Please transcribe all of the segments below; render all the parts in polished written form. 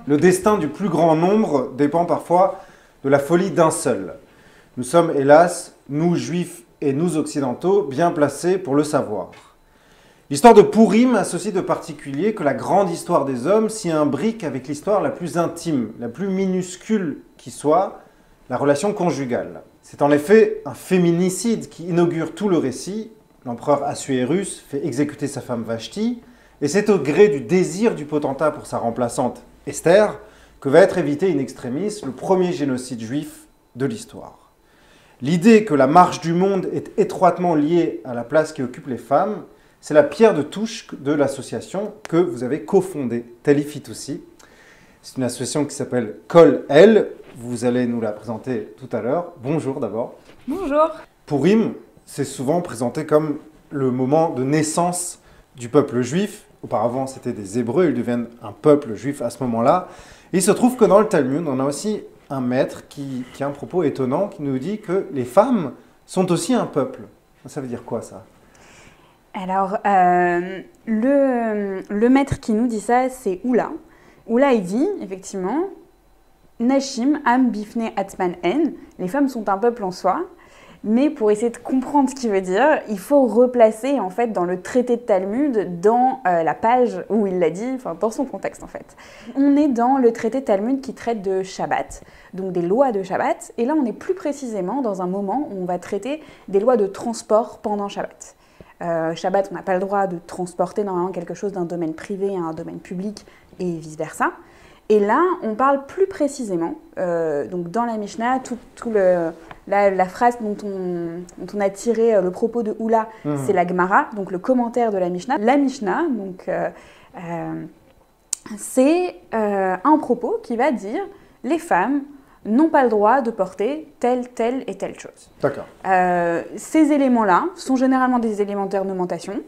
Le destin du plus grand nombre dépend parfois de la folie d'un seul. Nous sommes, hélas, nous juifs et nous occidentaux, bien placés pour le savoir. L'histoire de Pourim a ceci de particulier que la grande histoire des hommes s'y imbrique avec l'histoire la plus intime, la plus minuscule qui soit, la relation conjugale. C'est en effet un féminicide qui inaugure tout le récit. L'empereur Assuérus fait exécuter sa femme Vashti, et c'est au gré du désir du potentat pour sa remplaçante, Esther, que va être évité in extremis le premier génocide juif de l'histoire. L'idée que la marche du monde est étroitement liée à la place qui occupent les femmes, c'est la pierre de touche de l'association que vous avez cofondée, Talith Fitoussi. C'est une association qui s'appelle Kol El. Vous allez nous la présenter tout à l'heure. Bonjour d'abord. Bonjour. Pourim, c'est souvent présenté comme le moment de naissance du peuple juif. Auparavant, c'était des Hébreux, ils deviennent un peuple juif à ce moment-là. Et il se trouve que dans le Talmud, on a aussi un maître qui a un propos étonnant, qui nous dit que les femmes sont aussi un peuple. Ça veut dire quoi, ça ? Alors, le maître qui nous dit ça, c'est Oula. Oula, il dit, effectivement, Nashim am bifne atzman en, les femmes sont un peuple en soi, mais pour essayer de comprendre ce qu'il veut dire, il faut replacer en fait dans le traité de Talmud, dans la page où il l'a dit, enfin dans son contexte en fait. On est dans le traité de Talmud qui traite de Shabbat, donc des lois de Shabbat, et là on est plus précisément dans un moment où on va traiter des lois de transport pendant Shabbat. Shabbat, on n'a pas le droit de transporter normalement quelque chose d'un domaine privé à un domaine public et vice-versa. Et là, on parle plus précisément, donc dans la Mishnah, la phrase dont on a tiré le propos de Oula, c'est la Gemara, donc le commentaire de la Mishnah. La Mishnah, donc, c'est un propos qui va dire « les femmes n'ont pas le droit de porter telle et telle chose ». D'accord. Ces éléments-là sont généralement des éléments d'ornementation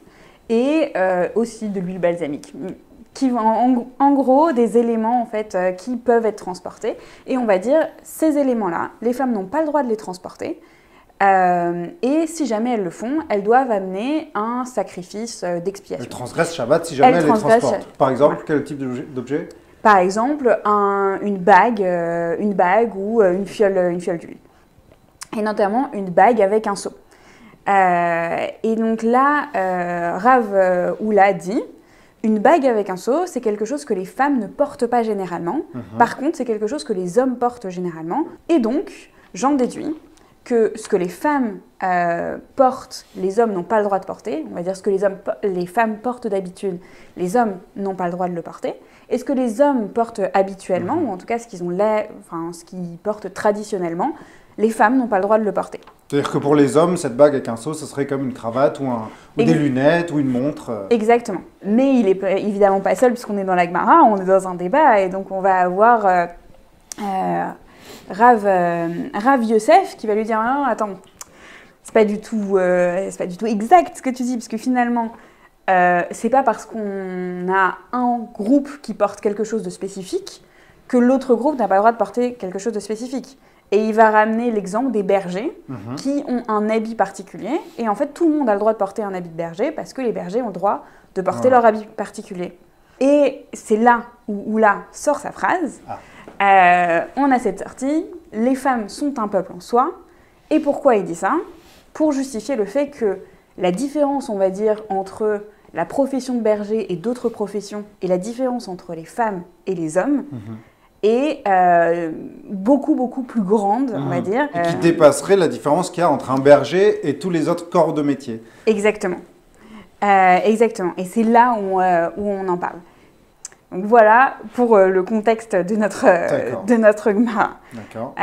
et aussi de l'huile balsamique. Qui en gros des éléments en fait qui peuvent être transportés, et on va dire ces éléments-là, les femmes n'ont pas le droit de les transporter, et si jamais elles le font, elles doivent amener un sacrifice d'expiation. Elles transgressent Shabbat si jamais elles les transportent. Par exemple, quel type d'objet ? Par exemple, une bague ou une fiole d'huile, et notamment une bague avec un seau. Et donc là, Rav Oula dit: une bague avec un seau, c'est quelque chose que les femmes ne portent pas généralement. Par contre, c'est quelque chose que les hommes portent généralement. Et donc, j'en déduis que ce que les femmes portent, les hommes n'ont pas le droit de porter. On va dire ce que les femmes portent d'habitude, les hommes n'ont pas le droit de le porter. Et ce que les hommes portent habituellement, ou en tout cas ce qu'ils portent traditionnellement, les femmes n'ont pas le droit de le porter. C'est-à-dire que pour les hommes, cette bague avec un seau, ce serait comme une cravate ou des lunettes ou une montre. Exactement. Mais il n'est évidemment pas seul, puisqu'on est dans la Gemara, on est dans un débat, et donc on va avoir Rav Yosef qui va lui dire: non, attends, c'est pas du tout exact ce que tu dis, parce que finalement, c'est pas parce qu'on a un groupe qui porte quelque chose de spécifique que l'autre groupe n'a pas le droit de porter quelque chose de spécifique. Et il va ramener l'exemple des bergers qui ont un habit particulier. Et en fait, tout le monde a le droit de porter un habit de berger parce que les bergers ont le droit de porter leur habit particulier. Et c'est là où Oula sort sa phrase. On a cette sortie, les femmes sont un peuple en soi. Et pourquoi il dit ça ? Pour justifier le fait que la différence, on va dire, entre la profession de berger et d'autres professions, et la différence entre les femmes et les hommes, est beaucoup plus grande, on va dire. Et qui dépasserait la différence qu'il y a entre un berger et tous les autres corps de métier. Exactement. Exactement. Et c'est là où on en parle. Donc voilà pour le contexte de notre Gemara. D'accord.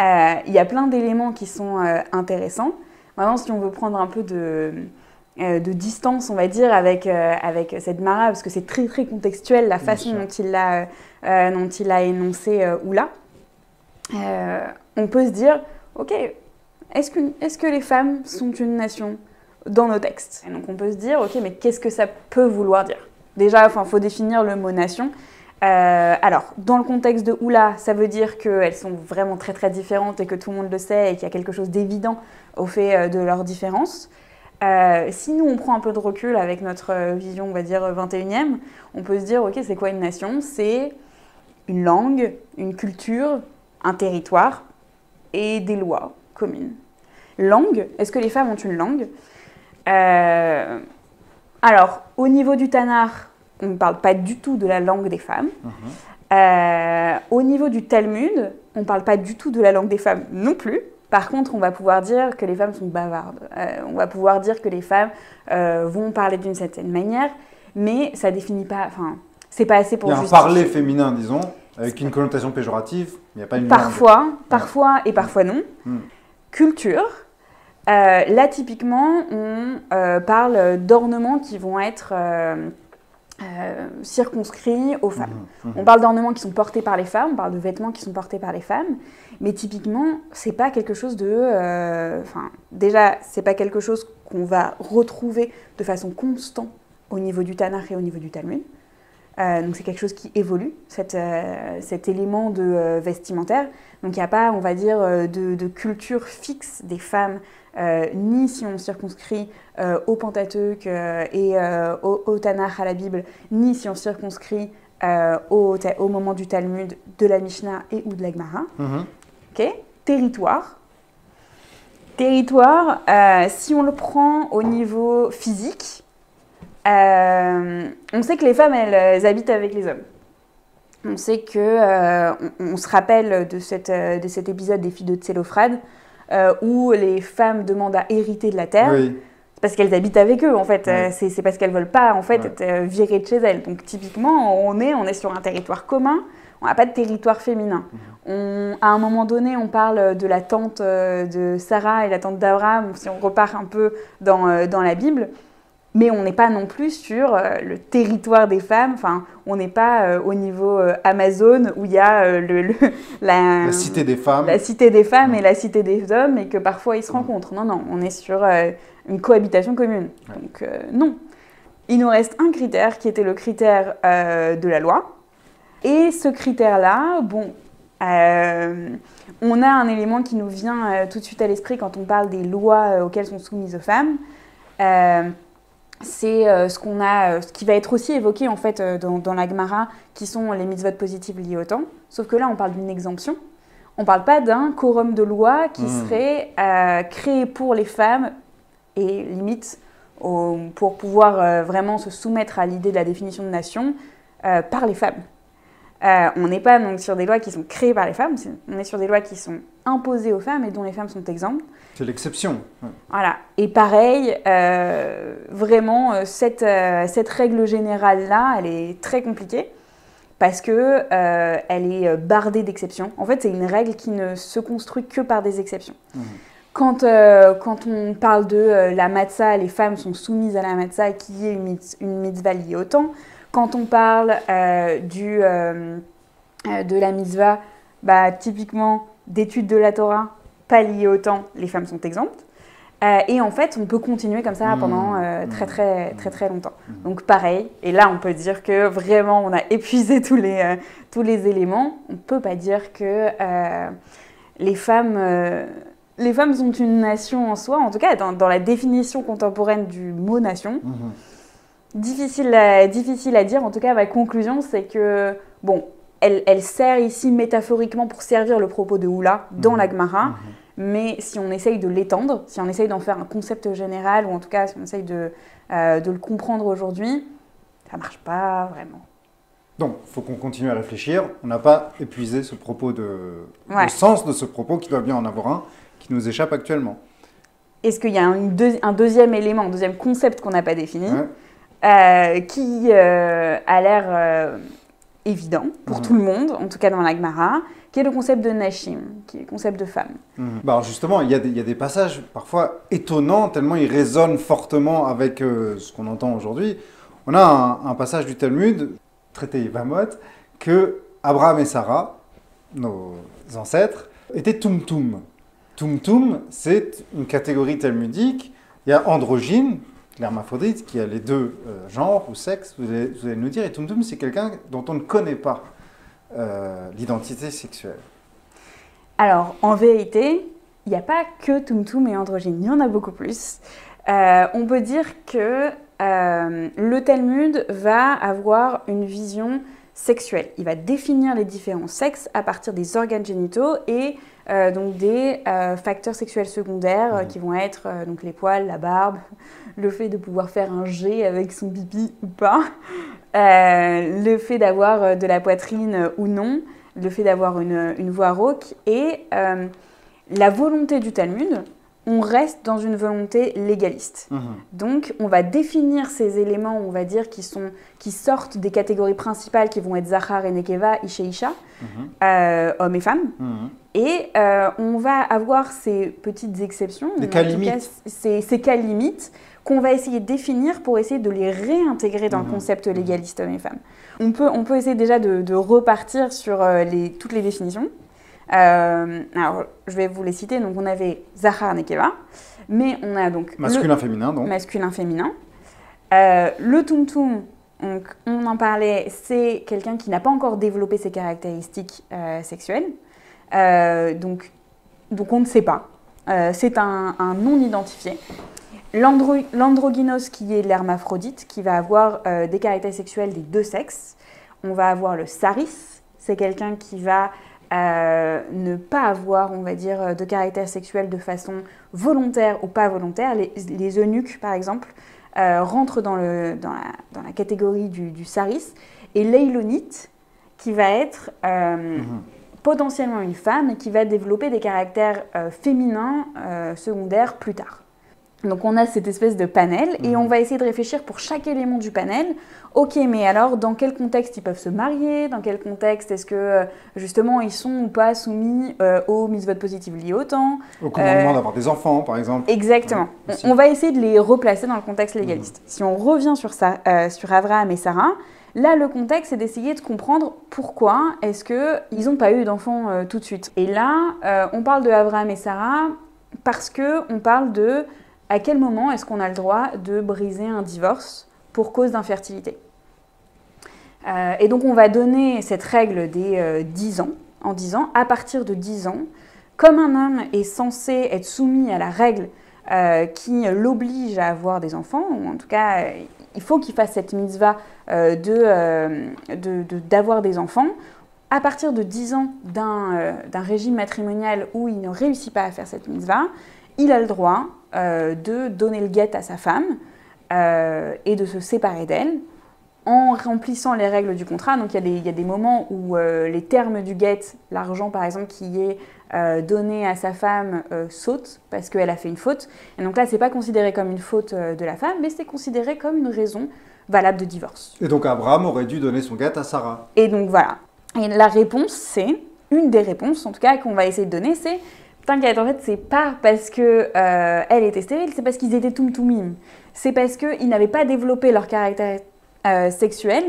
Il y a plein d'éléments qui sont intéressants. Maintenant, si on veut prendre un peu de distance, on va dire, avec cette Gemara, parce que c'est très contextuel la façon dont il a énoncé Oula, on peut se dire, ok, est-ce que les femmes sont une nation dans nos textes ? Et donc on peut se dire, ok, mais qu'est-ce que ça peut vouloir dire ? Déjà, il faut définir le mot nation. Alors, dans le contexte de Oula, ça veut dire qu'elles sont vraiment très différentes et que tout le monde le sait et qu'il y a quelque chose d'évident au fait de leur différence. Si nous, on prend un peu de recul avec notre vision, on va dire, 21e, on peut se dire, ok, c'est quoi une nation? C'est une langue, une culture, un territoire et des lois communes. Langue, est-ce que les femmes ont une langue? Alors, au niveau du Tanakh, on ne parle pas du tout de la langue des femmes. Au niveau du Talmud, on ne parle pas du tout de la langue des femmes non plus. Par contre, on va pouvoir dire que les femmes sont bavardes. On va pouvoir dire que les femmes vont parler d'une certaine manière, mais ça définit pas. Enfin, c'est pas assez pour justifier. Il y a un parler féminin, disons, avec une connotation péjorative. Il n'y a pas une parfois et parfois non. Culture. Là, typiquement, on parle d'ornements qui vont être circonscrits aux femmes. On parle d'ornements qui sont portés par les femmes, on parle de vêtements qui sont portés par les femmes, mais typiquement, c'est pas quelque chose de... déjà, c'est pas quelque chose qu'on va retrouver de façon constante au niveau du Tanakh et au niveau du Talmud. Donc c'est quelque chose qui évolue, cet élément de vestimentaire. Donc il n'y a pas, on va dire, de culture fixe des femmes, ni si on circonscrit au Pentateuque et au Tanakh, à la Bible, ni si on circonscrit au moment du Talmud, de la Mishnah et ou de la Gemara. Okay. Territoire. Territoire, si on le prend au niveau physique, on sait que les femmes, elles habitent avec les hommes. On sait que, on se rappelle de cet épisode des filles de Tsélophrade, où les femmes demandent à hériter de la terre. Oui. C'est parce qu'elles habitent avec eux, en fait. Oui. C'est parce qu'elles ne veulent pas, en fait, être virées de chez elles. Donc, typiquement, on est sur un territoire commun. On n'a pas de territoire féminin. À un moment donné, on parle de la tente de Sarah et la tente d'Abraham, si on repart un peu dans la Bible. Mais on n'est pas non plus sur le territoire des femmes. Enfin, on n'est pas au niveau Amazon où il y a la cité des femmes. La cité des femmes et la cité des hommes et que parfois ils se rencontrent. Non, non, on est sur une cohabitation commune. Donc non. Il nous reste un critère qui était le critère de la loi. Et ce critère-là, bon, on a un élément qui nous vient tout de suite à l'esprit quand on parle des lois auxquelles sont soumises aux femmes. C'est ce qui va être aussi évoqué en fait dans la Gemara, qui sont les mitzvot positives liées au temps. Sauf que là, on parle d'une exemption. On ne parle pas d'un quorum de loi qui serait créé pour les femmes et limite pour pouvoir vraiment se soumettre à l'idée de la définition de nation par les femmes. On n'est pas donc sur des lois qui sont créées par les femmes, on est sur des lois qui sont imposées aux femmes et dont les femmes sont exemptes. C'est l'exception. Voilà. Et pareil, vraiment, cette règle générale-là, elle est très compliquée parce qu'elle est bardée d'exceptions. En fait, c'est une règle qui ne se construit que par des exceptions. Quand on parle de la matzah, les femmes sont soumises à la matzah qui est une mitzvah liée au temps. Quand on parle de la mitzvah, typiquement d'études de la Torah, pas liées au temps, les femmes sont exemptes. Et en fait, on peut continuer comme ça pendant très longtemps. Donc pareil, et là on peut dire que vraiment on a épuisé tous les éléments. On ne peut pas dire que les femmes sont une nation en soi, en tout cas dans la définition contemporaine du mot nation. Difficile à dire, en tout cas ma conclusion c'est que, bon, elle sert ici métaphoriquement pour servir le propos de Oula dans la Gemara, mais si on essaye de l'étendre, si on essaye d'en faire un concept général, ou en tout cas si on essaye de le comprendre aujourd'hui, ça ne marche pas vraiment. Donc, il faut qu'on continue à réfléchir. On n'a pas épuisé ce propos le sens de ce propos, qui doit bien en avoir un, qui nous échappe actuellement. Est-ce qu'il y a un deuxième élément, un deuxième concept qu'on n'a pas défini qui a l'air évident pour tout le monde, en tout cas dans la Gemara, qui est le concept de Nashim, qui est le concept de femme. Alors justement, il y a des passages parfois étonnants, tellement ils résonnent fortement avec ce qu'on entend aujourd'hui. On a un passage du Talmud, traité Yevamot, que Abraham et Sarah, nos ancêtres, étaient Tumtum. Tumtum, c'est une catégorie talmudique. Il y a androgyne, l'hermaphrodite, qui a les deux genres ou sexes, vous allez nous dire, et Tumtum, c'est quelqu'un dont on ne connaît pas l'identité sexuelle. Alors, en vérité, il n'y a pas que Tumtum et androgyne, il y en a beaucoup plus. On peut dire que le Talmud va avoir une vision sexuelle. Il va définir les différents sexes à partir des organes génitaux et donc des facteurs sexuels secondaires qui vont être donc les poils, la barbe, le fait de pouvoir faire un jet avec son pipi ou pas, le fait d'avoir de la poitrine ou non, le fait d'avoir une voix rauque et la volonté du Talmud. On reste dans une volonté légaliste. Donc, on va définir ces éléments, on va dire, qui sortent des catégories principales qui vont être Zachar et Nekeva, Ishe Isha, hommes et femmes. Et on va avoir ces petites exceptions, des cas limites. Ces cas limites qu'on va essayer de définir pour essayer de les réintégrer dans le concept légaliste hommes et femmes. On peut essayer déjà de repartir sur toutes les définitions. Alors, je vais vous les citer. Donc, on avait Zachar, Nekeva, mais on a donc masculin-féminin. Masculin-féminin. Le Tumtum, on en parlait, c'est quelqu'un qui n'a pas encore développé ses caractéristiques sexuelles. Donc, on ne sait pas. C'est un non identifié. L'androgynos, qui est l'hermaphrodite, qui va avoir des caractéristiques sexuelles des deux sexes. On va avoir le saris, c'est quelqu'un qui va ne pas avoir, on va dire, de caractère sexuel de façon volontaire ou pas volontaire. Les eunuques, par exemple, rentrent dans la catégorie du saris. Et l'eilonite, qui va être potentiellement une femme et qui va développer des caractères féminins secondaires plus tard. Donc on a cette espèce de panel et on va essayer de réfléchir pour chaque élément du panel. Ok, mais alors dans quel contexte ils peuvent se marier? Dans quel contexte est-ce que justement ils sont ou pas soumis aux mitzvot positives liées au temps? Au commandement d'avoir des enfants, par exemple. Exactement. On va essayer de les replacer dans le contexte légaliste. Si on revient sur Abraham et Sarah, là le contexte c'est d'essayer de comprendre pourquoi est-ce qu'ils n'ont pas eu d'enfants tout de suite. Et là, on parle de Abraham et Sarah parce qu'on parle de à quel moment est-ce qu'on a le droit de briser un divorce pour cause d'infertilité. Et donc on va donner cette règle des 10 ans, en disant à partir de 10 ans, comme un homme est censé être soumis à la règle qui l'oblige à avoir des enfants, ou en tout cas il faut qu'il fasse cette mitzvah d'avoir des enfants, à partir de 10 ans d'un régime matrimonial où il ne réussit pas à faire cette mitzvah, il a le droit de donner le guet à sa femme et de se séparer d'elle en remplissant les règles du contrat. Donc il y a des moments où les termes du guet, l'argent par exemple qui est donné à sa femme saute parce qu'elle a fait une faute. Et donc là, c'est pas considéré comme une faute de la femme, mais c'est considéré comme une raison valable de divorce. Et donc Abraham aurait dû donner son guet à Sarah. Et donc voilà. Et la réponse, c'est, une des réponses en tout cas qu'on va essayer de donner, c'est t'inquiète, en fait, c'est pas parce que elle était stérile, c'est parce qu'ils étaient tumtumim. C'est parce qu'ils n'avaient pas développé leur caractère sexuel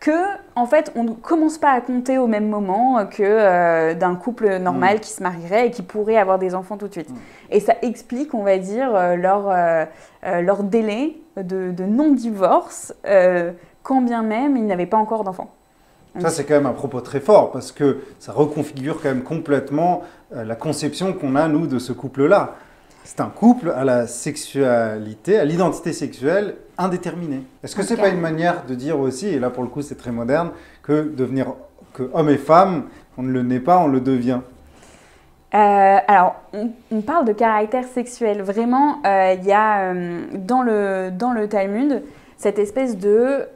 que, en fait, on ne commence pas à compter au même moment que d'un couple normal qui se marierait et qui pourrait avoir des enfants tout de suite. Et ça explique, on va dire, leur délai de non-divorce, quand bien même ils n'avaient pas encore d'enfants. Ça, c'est quand même un propos très fort parce que ça reconfigure quand même complètement la conception qu'on a, nous, de ce couple-là. C'est un couple à la sexualité, à l'identité sexuelle indéterminée. Est-ce que c'est pas une manière de dire aussi, et là pour le coup c'est très moderne, que homme et femme, on ne le naît pas, on le devient? Alors, on parle de caractère sexuel. Vraiment, il y a dans le Talmud cette espèce de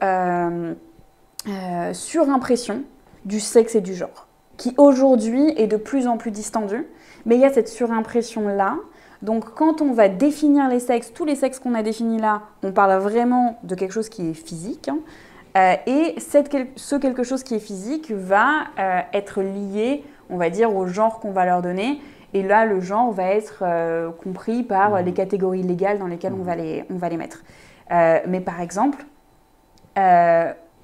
surimpression du sexe et du genre, qui aujourd'hui est de plus en plus distendue, mais il y a cette surimpression-là. Donc quand on va définir les sexes, tous les sexes qu'on a définis là, on parle vraiment de quelque chose qui est physique, et ce quelque chose qui est physique va être lié, on va dire, au genre qu'on va leur donner, et là le genre va être compris par les catégories légales dans lesquelles on va les mettre. Mais par exemple,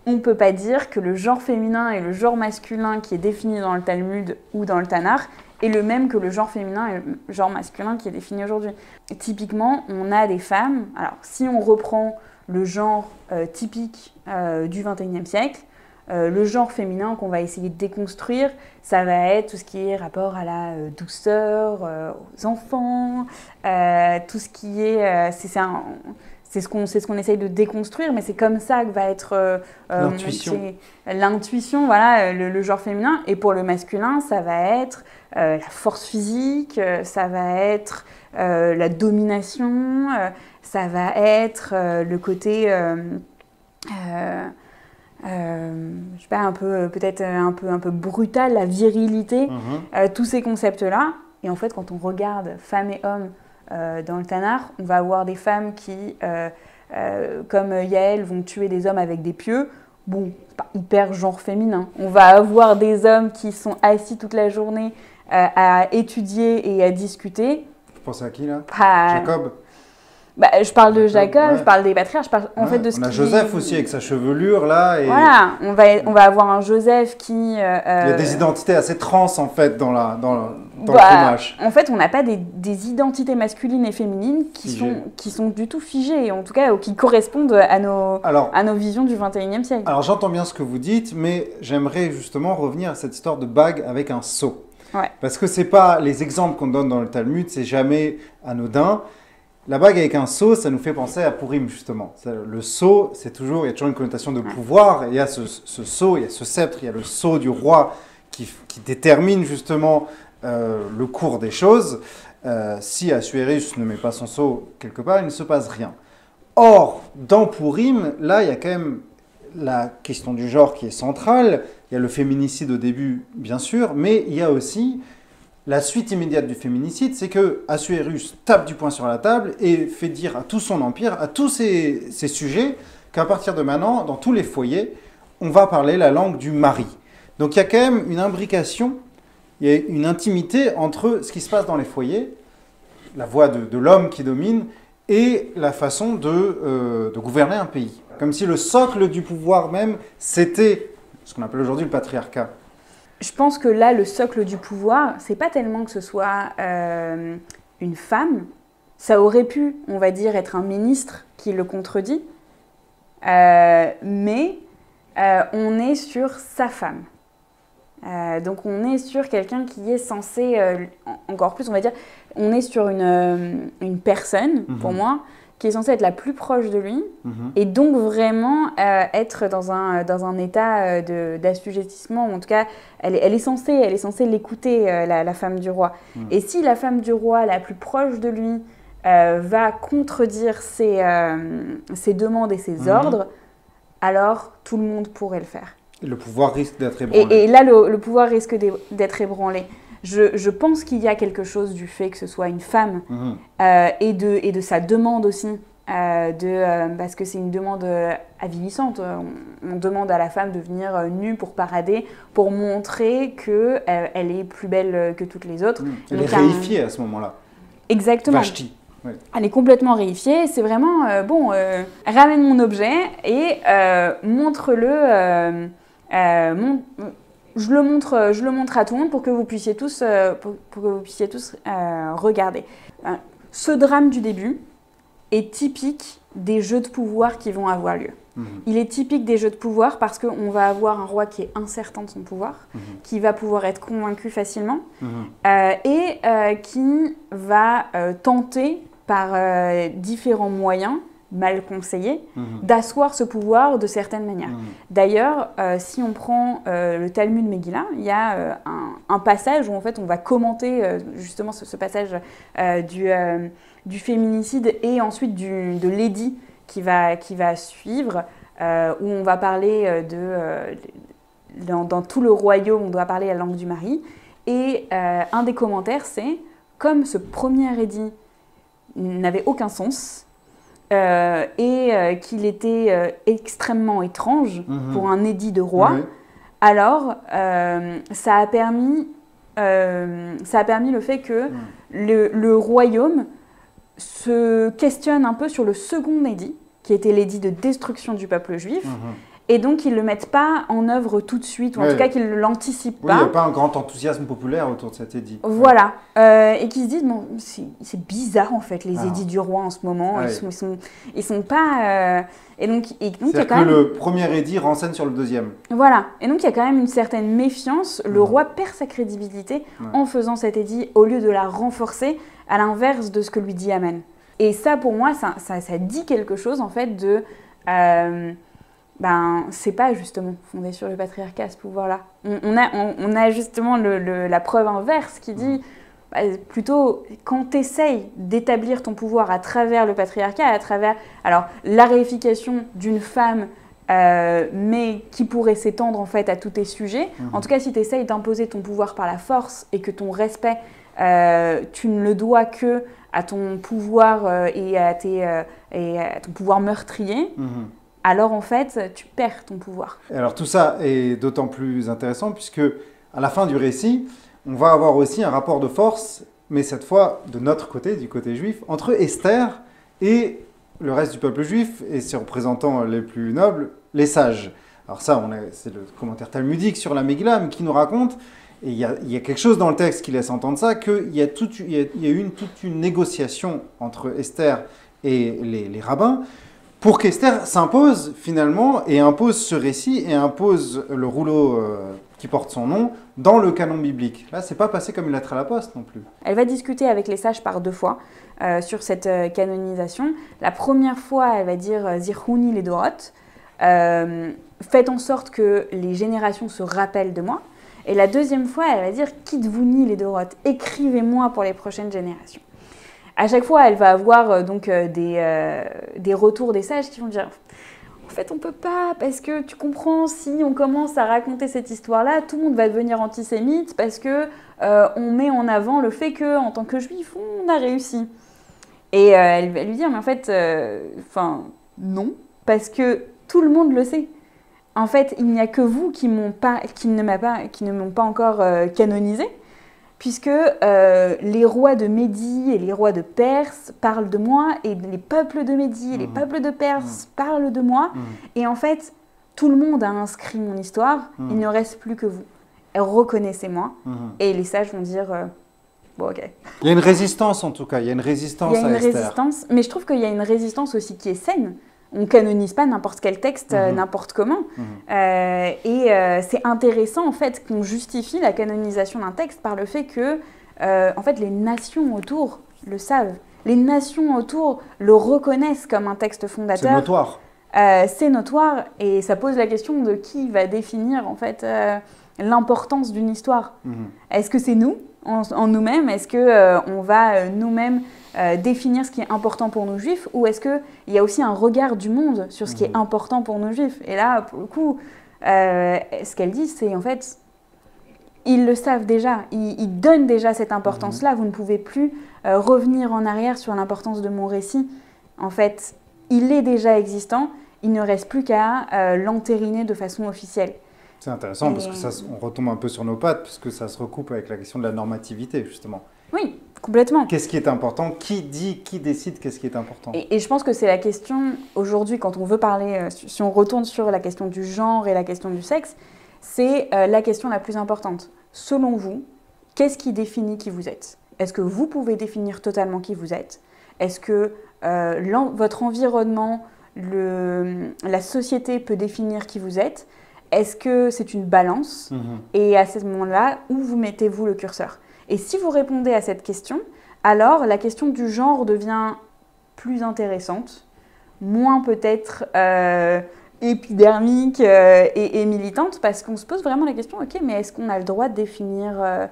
on ne peut pas dire que le genre féminin et le genre masculin qui est défini dans le Talmud ou dans le Tanakh est le même que le genre féminin et le genre masculin qui est défini aujourd'hui. Typiquement, on a des femmes, alors si on reprend le genre typique du XXIe siècle, Le genre féminin qu'on va essayer de déconstruire, ça va être tout ce qui est rapport à la douceur, aux enfants, tout ce qui est... c'est ce qu'on essaye de déconstruire, mais c'est comme ça que va être l'intuition, voilà, le genre féminin. Et pour le masculin, ça va être la force physique, ça va être la domination, ça va être le côté... je sais pas, un peu, peut-être un peu brutal, la virilité, tous ces concepts-là. Et en fait, quand on regarde femmes et hommes dans le Tanakh, on va avoir des femmes qui, comme Yaël, vont tuer des hommes avec des pieux. Bon, c'est pas hyper genre féminin. On va avoir des hommes qui sont assis toute la journée à étudier et à discuter. Vous pensez à qui là? Pas... Jacob? Bah, je parle de Jacob, ouais. Je parle des patriarches, je parle en fait de ce on a Joseph aussi avec sa chevelure là. Et... Voilà, on va avoir un Joseph qui... Il y a des identités assez trans en fait dans le plumage. En fait, on n'a pas des identités masculines et féminines qui sont du tout figées, en tout cas qui correspondent à nos visions du 21e siècle. Alors j'entends bien ce que vous dites, mais j'aimerais justement revenir à cette histoire de bague avec un sceau. Ouais. Parce que c'est pas les exemples qu'on donne dans le Talmud, c'est jamais anodin. La bague avec un sceau, ça nous fait penser à Purim, justement. Le sceau, il y a toujours une connotation de pouvoir. Et il y a ce sceau, il y a ce sceptre, il y a le sceau du roi qui détermine justement le cours des choses. Si Assuérus ne met pas son sceau quelque part, il ne se passe rien. Or, dans Purim, là, il y a quand même la question du genre qui est centrale. Il y a le féminicide au début, bien sûr, mais il y a aussi... La suite immédiate du féminicide, c'est que Assuérus tape du poing sur la table et fait dire à tout son empire, à tous ses sujets, qu'à partir de maintenant, dans tous les foyers, on va parler la langue du mari. Donc il y a quand même une imbrication, il y a une intimité entre ce qui se passe dans les foyers, la voix de l'homme qui domine, et la façon de gouverner un pays. Comme si le socle du pouvoir même, c'était ce qu'on appelle aujourd'hui le patriarcat. Je pense que là, le socle du pouvoir, c'est pas tellement que ce soit une femme. Ça aurait pu, on va dire, être un ministre qui le contredit. Mais on est sur sa femme. Donc on est sur quelqu'un qui est censé, encore plus, on va dire, on est sur une personne, pour moi, qui est censée être la plus proche de lui, et donc vraiment être dans un état d'assujettissement, ou en tout cas, elle est censée l'écouter, la femme du roi. Et si la femme du roi, la plus proche de lui, va contredire ses demandes et ses ordres, alors tout le monde pourrait le faire. Et le pouvoir risque d'être ébranlé. Et là, le pouvoir risque d'être ébranlé. Je pense qu'il y a quelque chose du fait que ce soit une femme et de sa demande aussi, parce que c'est une demande avilissante. On demande à la femme de venir nue pour parader, pour montrer qu'elle est plus belle que toutes les autres. Elle est réifiée à ce moment-là. Exactement. Vashti. Ouais. Elle est complètement réifiée. C'est vraiment, ramène mon objet et montre-le. Je le montre à tout le monde pour que vous puissiez tous, regarder. Ce drame du début est typique des jeux de pouvoir qui vont avoir lieu. Il est typique des jeux de pouvoir parce qu'on va avoir un roi qui est incertain de son pouvoir, qui va pouvoir être convaincu facilement et qui va tenter par différents moyens mal conseillé, d'asseoir ce pouvoir de certaines manières. D'ailleurs, si on prend le Talmud Megillah, il y a un passage où en fait on va commenter justement ce passage du féminicide et ensuite de l'édit qui va suivre, où on va parler dans tout le royaume, on doit parler la langue du mari. Et un des commentaires, c'est comme ce premier édit n'avait aucun sens, et qu'il était extrêmement étrange pour un édit de roi, alors ça a permis le fait que le royaume se questionne un peu sur le second édit, qui était l'édit de destruction du peuple juif, Et donc, ils ne le mettent pas en œuvre tout de suite, ou en tout cas qu'ils ne l'anticipent oui, pas. Il n'y a pas un grand enthousiasme populaire autour de cet édit. Voilà. Et qu'ils se disent, bon, c'est bizarre en fait, les édits du roi en ce moment. Ils sont pas... Et donc, c'est-à-dire que le premier édit renseigne sur le deuxième. Voilà. Et donc, il y a quand même une certaine méfiance. Le roi perd sa crédibilité en faisant cet édit au lieu de la renforcer, à l'inverse de ce que lui dit Aman. Et ça, pour moi, ça dit quelque chose en fait de... c'est pas justement fondé sur le patriarcat, ce pouvoir-là. On a justement la preuve inverse qui dit plutôt quand tu essayes d'établir ton pouvoir à travers le patriarcat, à travers la réification d'une femme, mais qui pourrait s'étendre en fait à tous tes sujets. En tout cas, si tu essayes d'imposer ton pouvoir par la force et que ton respect, tu ne le dois que à ton pouvoir et à ton pouvoir meurtrier, alors en fait, tu perds ton pouvoir. Et alors tout ça est d'autant plus intéressant puisque à la fin du récit, on va avoir aussi un rapport de force, mais cette fois de notre côté, du côté juif, entre Esther et le reste du peuple juif, et ses représentants les plus nobles, les sages. Alors ça, c'est le commentaire talmudique sur la Megillah qui nous raconte, et il y a quelque chose dans le texte qui laisse entendre ça, qu'il y a toute une négociation entre Esther et les rabbins, pour qu'Esther s'impose finalement et impose ce récit et impose le rouleau qui porte son nom dans le canon biblique. Là, c'est pas passé comme une lettre à la poste non plus. Elle va discuter avec les sages par 2 fois sur cette canonisation. La première fois, elle va dire « Zirhouni les Dorot », faites en sorte que les générations se rappellent de moi. Et la deuxième fois, elle va dire « Kitvouni les Dorot », écrivez-moi pour les prochaines générations. À chaque fois, elle va avoir des retours des sages qui vont dire « En fait, on ne peut pas, parce que tu comprends, si on commence à raconter cette histoire-là, tout le monde va devenir antisémite parce que on met en avant le fait qu'en tant que juif, on a réussi. » Et elle va lui dire « Mais en fait, non, parce que tout le monde le sait. En fait, il n'y a que vous qui ne m'ont pas encore canonisé. » Puisque les rois de Médie et les rois de Perse parlent de moi, et les peuples de Médie et les peuples de Perse parlent de moi. Et en fait, tout le monde a inscrit mon histoire, il ne reste plus que vous. Reconnaissez-moi. Et les sages vont dire, bon ok. Il y a une résistance en tout cas, il y a une résistance à Esther. Il y a une résistance, mais je trouve qu'il y a une résistance aussi qui est saine. On ne canonise pas n'importe quel texte, n'importe comment. C'est intéressant, en fait, qu'on justifie la canonisation d'un texte par le fait que, en fait, les nations autour le savent. Les nations autour le reconnaissent comme un texte fondateur. C'est notoire. C'est notoire, et ça pose la question de qui va définir, en fait, l'importance d'une histoire. Est-ce que c'est nous, en nous-mêmes? Est-ce qu'on va nous-mêmes définir ce qui est important pour nos juifs, ou est-ce qu'il y a aussi un regard du monde sur ce qui est important pour nos juifs? Et là, pour le coup, ce qu'elle dit, c'est en fait, ils le savent déjà, ils donnent déjà cette importance-là. Vous ne pouvez plus revenir en arrière sur l'importance de mon récit. En fait, il est déjà existant, il ne reste plus qu'à l'entériner de façon officielle. C'est intéressant parce que on retombe un peu sur nos pattes, puisque ça se recoupe avec la question de la normativité, justement. Oui, complètement. Qu'est-ce qui est important? Qui décide qu'est-ce qui est important? Et je pense que c'est la question, aujourd'hui, quand on veut parler, si on retourne sur la question du genre et la question du sexe, c'est la question la plus importante. Selon vous, qu'est-ce qui définit qui vous êtes? Est-ce que vous pouvez définir totalement qui vous êtes? Est-ce que votre environnement, la société peut définir qui vous êtes? Est-ce que c'est une balance? Et à ce moment-là, où vous mettez-vous le curseur? Et si vous répondez à cette question, alors la question du genre devient plus intéressante, moins peut-être épidermique et militante, parce qu'on se pose vraiment la question, ok, mais est-ce qu'on a le droit de définir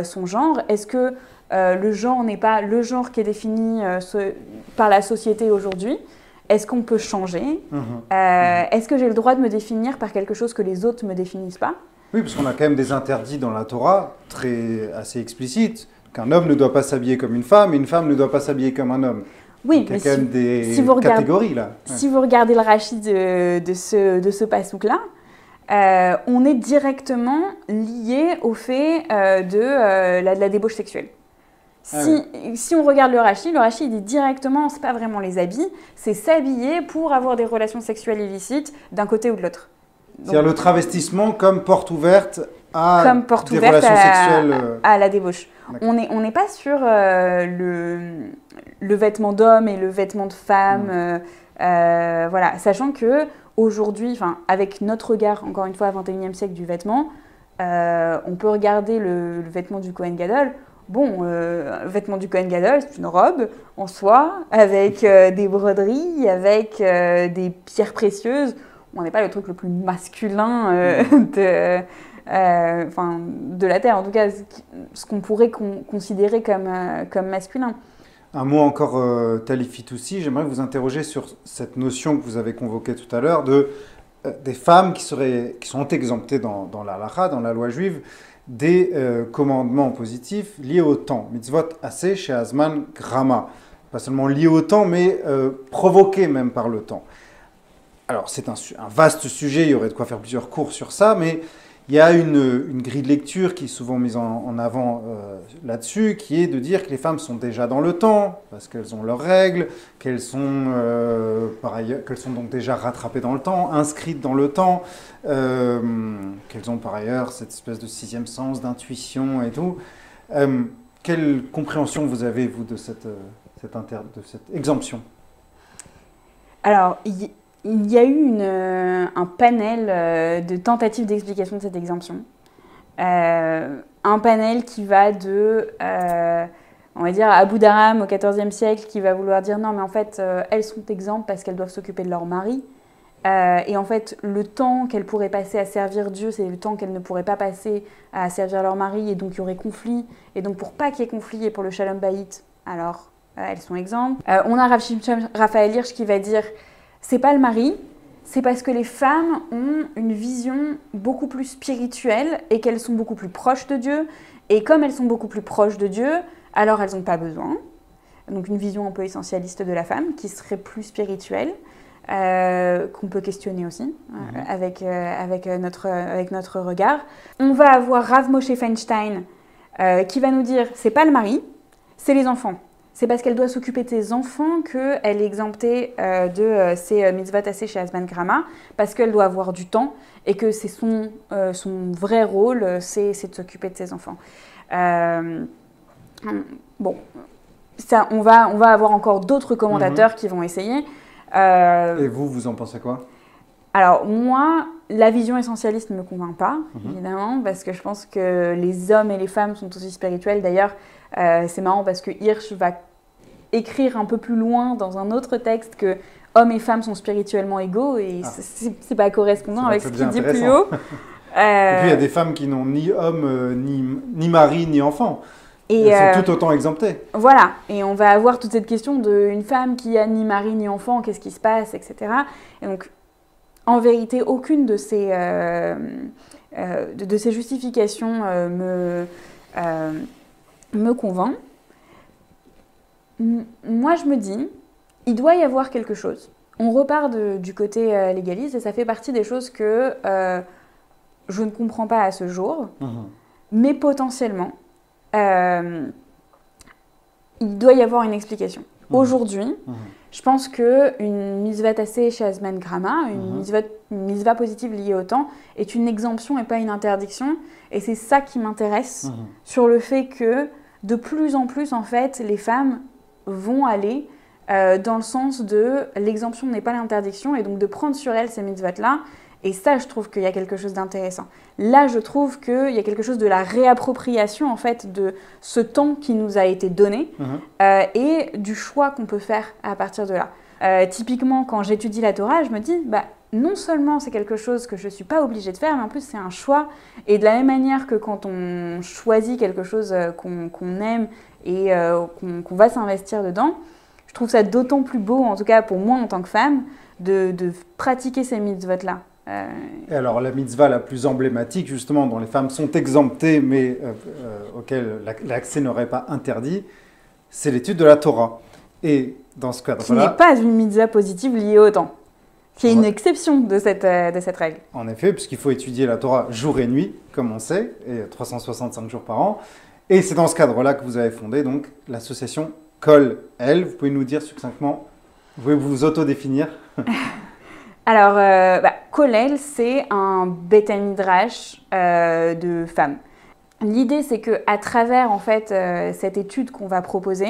son genre? Est-ce que le genre n'est pas le genre qui est défini par la société aujourd'hui? Est-ce qu'on peut changer? Est-ce que j'ai le droit de me définir par quelque chose que les autres ne me définissent pas? Oui, parce qu'on a quand même des interdits dans la Torah, assez explicites, qu'un homme ne doit pas s'habiller comme une femme, et une femme ne doit pas s'habiller comme un homme. Oui, donc, il y a quand même des catégories là. Si vous regardez le rachid de ce pasouk-là, on est directement lié au fait de la débauche sexuelle. Si on regarde le Rashi il dit directement, c'est pas vraiment les habits, c'est s'habiller pour avoir des relations sexuelles illicites d'un côté ou de l'autre. C'est-à-dire le travestissement comme porte ouverte à des relations sexuelles. À la débauche. On n'est pas sur le vêtement d'homme et le vêtement de femme. Voilà. Sachant qu'aujourd'hui, avec notre regard, encore une fois, 21e siècle du vêtement, on peut regarder le vêtement du Kohen Gadol. Le vêtement du Kohen Gadol, c'est une robe en soie, avec des broderies, avec des pierres précieuses. On n'est pas le truc le plus masculin de la Terre, en tout cas, ce qu'on pourrait considérer comme masculin. Un mot encore, Talifit aussi, j'aimerais vous interroger sur cette notion que vous avez convoquée tout à l'heure des femmes qui sont exemptées dans la halakha, dans la loi juive, des commandements positifs liés au temps. Mitzvot assez chez Azman Grama. Pas seulement liés au temps, mais provoqués même par le temps. Alors, c'est un vaste sujet, il y aurait de quoi faire plusieurs cours sur ça, mais il y a une grille de lecture qui est souvent mise en avant là-dessus, qui est de dire que les femmes sont déjà dans le temps, parce qu'elles ont leurs règles, qu'elles sont donc déjà rattrapées dans le temps, inscrites dans le temps, qu'elles ont par ailleurs cette espèce de sixième sens, d'intuition et tout. Quelle compréhension vous avez, vous, de cette exemption? Alors, il y a eu un panel de tentatives d'explication de cette exemption. Un panel qui va on va dire, Abu Dharam au XIVe siècle, qui va vouloir dire non, mais en fait, elles sont exemptes parce qu'elles doivent s'occuper de leur mari. Et en fait, le temps qu'elles pourraient passer à servir Dieu, c'est le temps qu'elles ne pourraient pas passer à servir leur mari, et donc il y aurait conflit. Et donc, pour pas qu'il y ait conflit et pour le Shalom Bayit, alors elles sont exemptes. On a Rav Shimshon Raphaël Hirsch qui va dire c'est pas le mari, c'est parce que les femmes ont une vision beaucoup plus spirituelle et qu'elles sont beaucoup plus proches de Dieu. Et comme elles sont beaucoup plus proches de Dieu, alors elles n'ont pas besoin. Donc une vision un peu essentialiste de la femme qui serait plus spirituelle, qu'on peut questionner aussi avec notre regard. On va avoir Rav Moshe Feinstein qui va nous dire c'est pas le mari, c'est les enfants. C'est parce qu'elle doit s'occuper de ses enfants qu'elle est exemptée de ces mitzvot assez chez Azman Grama, parce qu'elle doit avoir du temps et que c'est son vrai rôle, c'est de s'occuper de ses enfants. Ça, on va avoir encore d'autres commentateurs qui vont essayer. Et vous en pensez quoi? Alors moi, la vision essentialiste ne me convainc pas, évidemment, parce que je pense que les hommes et les femmes sont aussi spirituels. D'ailleurs, c'est marrant parce que Hirsch va écrire un peu plus loin dans un autre texte que hommes et femmes sont spirituellement égaux, et c'est pas correspondant avec ce qu'il dit plus haut. Et puis il y a des femmes qui n'ont ni homme, ni mari, ni enfant. Elles sont tout autant exemptées. Voilà, et on va avoir toute cette question d'une femme qui a ni mari ni enfant, qu'est-ce qui se passe, etc. Et donc, en vérité, aucune de ces justifications me convainc. Moi, je me dis, il doit y avoir quelque chose. On repart du côté légaliste, et ça fait partie des choses que je ne comprends pas à ce jour, mais potentiellement, il doit y avoir une explication. Aujourd'hui, je pense qu'une mitzvah tassée chez Azman Grama, une mitzvah positive liée au temps, est une exemption et pas une interdiction. Et c'est ça qui m'intéresse sur le fait que de plus en plus, en fait, les femmes vont aller dans le sens de l'exemption n'est pas l'interdiction, et donc de prendre sur elles ces mitzvot-là. Et ça, je trouve qu'il y a quelque chose d'intéressant. Là, je trouve qu'il y a quelque chose de la réappropriation, en fait, de ce temps qui nous a été donné et du choix qu'on peut faire à partir de là. Typiquement, quand j'étudie la Torah, je me dis, non seulement c'est quelque chose que je ne suis pas obligée de faire, mais en plus c'est un choix. Et de la même manière que quand on choisit quelque chose qu'on aime et qu'on va s'investir dedans, je trouve ça d'autant plus beau, en tout cas pour moi en tant que femme, de pratiquer ces mitzvot-là. Et alors la mitzvah la plus emblématique, justement, dont les femmes sont exemptées, mais auquel l'accès n'aurait pas interdit, c'est l'étude de la Torah. Et dans ce cadre-là... Qui n'est pas une mitzvah positive liée au temps. Qui est une exception de cette règle. En effet, puisqu'il faut étudier la Torah jour et nuit, comme on sait, et 365 jours par an. Et c'est dans ce cadre-là que vous avez fondé donc l'association Col-El. Vous pouvez nous dire succinctement, vous pouvez vous autodéfinir? Alors, Col-El, c'est un Beth Midrash de femmes. L'idée, c'est qu'à travers en fait, cette étude qu'on va proposer,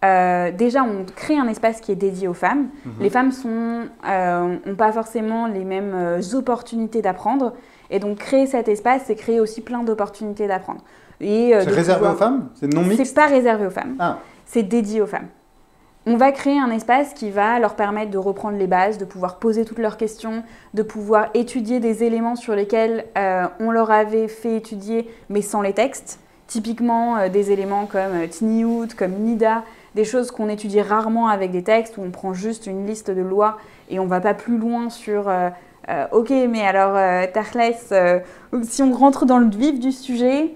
déjà, on crée un espace qui est dédié aux femmes. Les femmes n'ont pas forcément les mêmes opportunités d'apprendre. Et donc, créer cet espace, c'est créer aussi plein d'opportunités d'apprendre. C'est réservé aux femmes? C'est non mixte? C'est pas réservé aux femmes. Ah. C'est dédié aux femmes. On va créer un espace qui va leur permettre de reprendre les bases, de pouvoir poser toutes leurs questions, de pouvoir étudier des éléments sur lesquels on leur avait fait étudier, mais sans les textes. Typiquement, des éléments comme Tniout, comme Nida, des choses qu'on étudie rarement avec des textes, où on prend juste une liste de lois et on ne va pas plus loin sur ok, mais alors, Tachles, si on rentre dans le vif du sujet,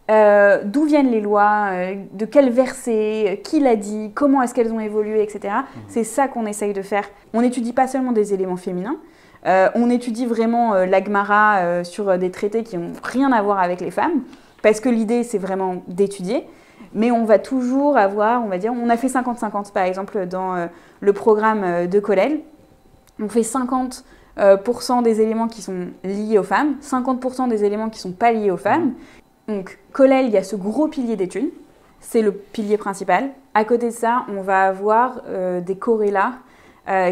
d'où viennent les lois, de quel verset, qui l'a dit, comment est-ce qu'elles ont évolué, etc. C'est ça qu'on essaye de faire. On n'étudie pas seulement des éléments féminins, on étudie vraiment la Gemara sur des traités qui n'ont rien à voir avec les femmes, parce que l'idée, c'est vraiment d'étudier. Mais on va toujours avoir, on va dire, on a fait 50-50 par exemple dans le programme de Col-El. On fait 50% des éléments qui sont liés aux femmes, 50% des éléments qui ne sont pas liés aux femmes. Donc, Col-El, il y a ce gros pilier d'études, c'est le pilier principal. À côté de ça, on va avoir des corrélats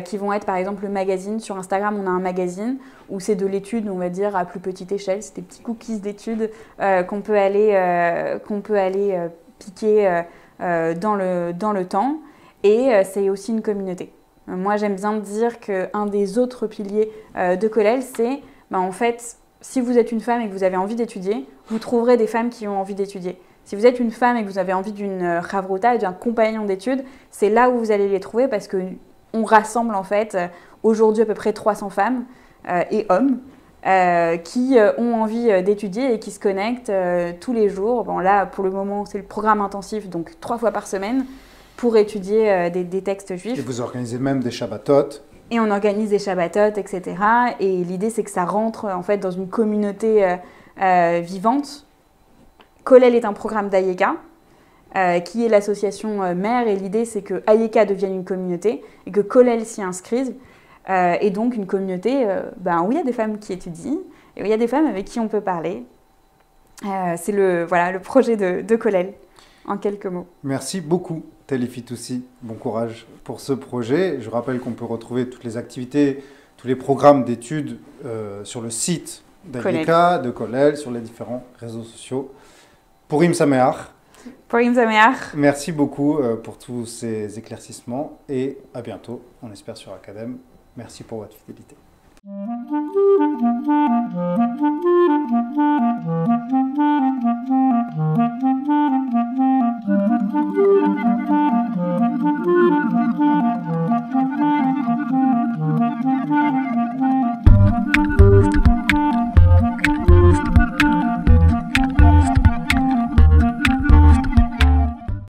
qui vont être par exemple le magazine. Sur Instagram, on a un magazine où c'est de l'étude, on va dire, à plus petite échelle. C'est des petits cookies d'études qu'on peut aller piquer dans le temps. Et c'est aussi une communauté. Moi, j'aime bien dire qu'un des autres piliers de Col-El, c'est en fait, si vous êtes une femme et que vous avez envie d'étudier, vous trouverez des femmes qui ont envie d'étudier. Si vous êtes une femme et que vous avez envie d'une chavruta, d'un compagnon d'études, c'est là où vous allez les trouver parce qu'on rassemble en fait aujourd'hui à peu près 300 femmes et hommes qui ont envie d'étudier et qui se connectent tous les jours. Bon, là, pour le moment, c'est le programme intensif, donc 3 fois par semaine, pour étudier des textes juifs. Et vous organisez même des Shabbatot. Et on organise des Shabbatot, etc. Et l'idée, c'est que ça rentre en fait dans une communauté vivante. Col-El est un programme d'Ayeka, qui est l'association mère. Et l'idée, c'est que Ayeka devienne une communauté et que Col-El s'y inscrive. Et donc une communauté où il y a des femmes qui étudient et où il y a des femmes avec qui on peut parler. C'est le projet de Col-El, en quelques mots. Merci beaucoup, Tali Fitoussi. Bon courage pour ce projet. Je rappelle qu'on peut retrouver toutes les activités, tous les programmes d'études sur le site d'Ayeka, de Col-El, sur les différents réseaux sociaux. Purim Sameach. Purim Sameach. Merci beaucoup pour tous ces éclaircissements et à bientôt, on espère sur Academ. Merci pour votre fidélité.